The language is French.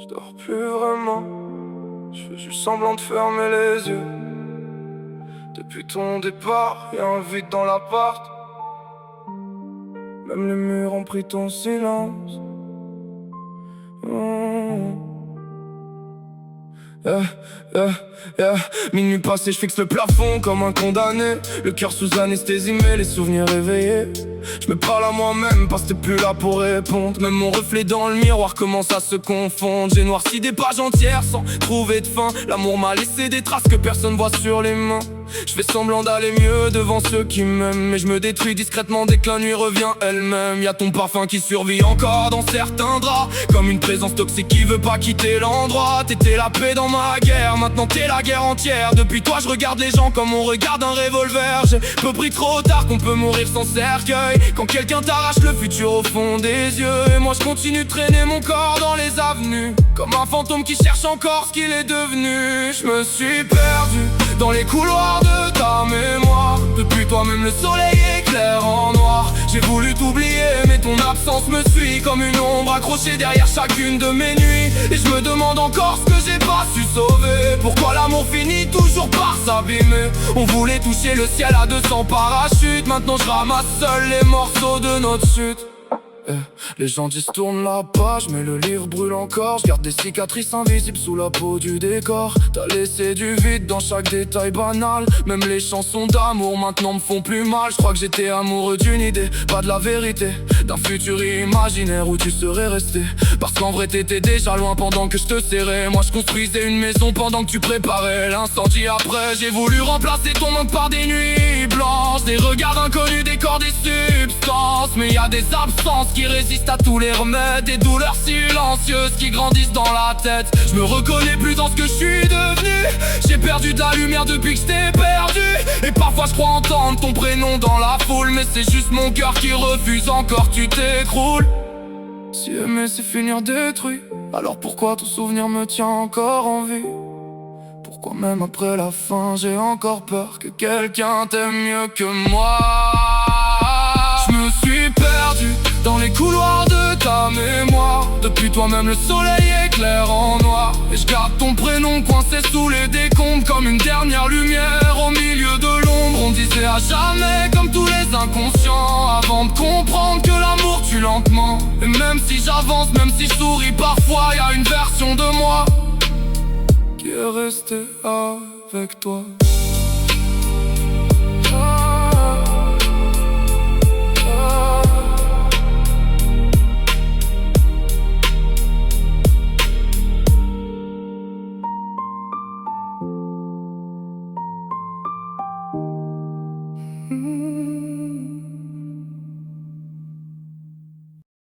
Je dors plus vraiment, je fais juste semblant de fermer les yeux. Depuis ton départ, y'a un vide dans l'appart. Même les murs ont pris ton silence. Yeah, yeah, yeah. Minuit passé, je fixe le plafond comme un condamné. Le cœur sous anesthésie, mais les souvenirs éveillés. Je me parle à moi-même parce que t'es plus là pour répondre. Même mon reflet dans le miroir commence à se confondre. J'ai noirci des pages entières sans trouver de fin. L'amour m'a laissé des traces que personne voit sur les mains. Je fais semblant d'aller mieux devant ceux qui m'aiment, mais je me détruis discrètement dès que la nuit revient elle-même. Y'a ton parfum qui survit encore dans certains draps, comme une présence toxique qui veut pas quitter l'endroit. T'étais la paix dans ma guerre, maintenant t'es la guerre entière. Depuis toi je regarde les gens comme on regarde un revolver. J'ai peu pris trop tard qu'on peut mourir sans cercueil. Quand quelqu'un t'arrache le futur au fond des yeux, et moi je continue de traîner mon corps dans les avenues, comme un fantôme qui cherche encore ce qu'il est devenu. Je me suis perdu dans les couloirs de ta mémoire. Depuis toi même le soleil éclaire en noir. J'ai voulu t'oublier mais ton absence me suit comme une ombre accrochée derrière chacune de mes nuits. Et je me demande encore ce que j'ai pas su sauver. Pourquoi l'amour finit toujours par s'abîmer? On voulait toucher le ciel à 200 parachutes. Maintenant je ramasse seul les morceaux de notre chute. Les gens disent tourne la page, mais le livre brûle encore. Je garde des cicatrices invisibles sous la peau du décor. T'as laissé du vide dans chaque détail banal. Même les chansons d'amour maintenant me font plus mal. Je crois que j'étais amoureux d'une idée, pas de la vérité. D'un futur imaginaire où tu serais resté. Parce qu'en vrai t'étais déjà loin pendant que je te serrais. Moi je construisais une maison pendant que tu préparais l'incendie. Après j'ai voulu remplacer ton manque par des nuits blanches, des regards inconnus, des corps, des substances. Mais y a des absences qui résistent à tous les remèdes, des douleurs silencieuses qui grandissent dans la tête. Je me reconnais plus dans ce que je suis devenu. J'ai perdu de la lumière depuis que je t'ai perdu. Et parfois je crois entendre ton prénom dans la foule, mais c'est juste mon cœur qui refuse encore, tu t'écroules. Si aimer c'est finir détruit, alors pourquoi ton souvenir me tient encore en vie? Pourquoi même après la fin j'ai encore peur que quelqu'un t'aime mieux que moi? Je me suis perdu dans les couloirs de ta mémoire. Depuis toi même le soleil éclaire en noir. Et je garde ton prénom coincé sous les décombres, comme une dernière lumière au milieu de l'ombre. On disait à jamais comme tous les inconscients, avant de comprendre que l'amour tue lentement. Et même si j'avance, même si je souris parfois, y a une version de moi qui est restée avec toi.